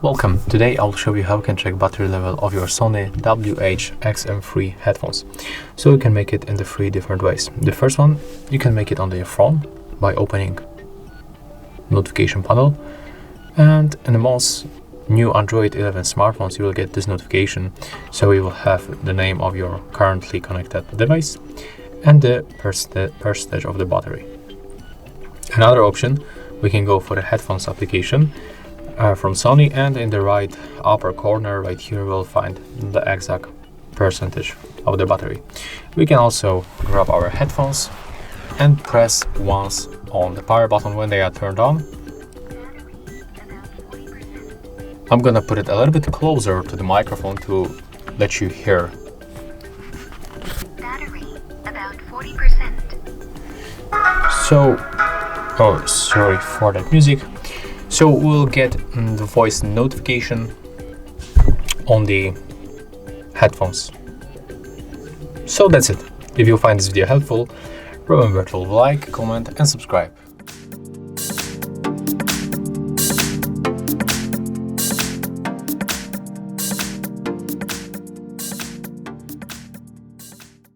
Welcome! Today I'll show you how you can check battery level of your Sony WH-1000XM3 headphones. So you can make it in the 3 different ways. The first one, you can make it on your phone by opening notification panel, and in the most new Android 11 smartphones you will get this notification, so you will have the name of your currently connected device and the percentage of the battery. Another option, we can go for the headphones application from Sony, and in the right upper corner right here we'll find the exact percentage of the battery. We can also grab our headphones and press once on the power button when they are turned on. I'm gonna put it a little bit closer to the microphone to let you hear. Battery about 40%. So, oh, sorry for that music. So we'll get the voice notification on the headphones. So that's it. If you find this video helpful, remember to like, comment and subscribe.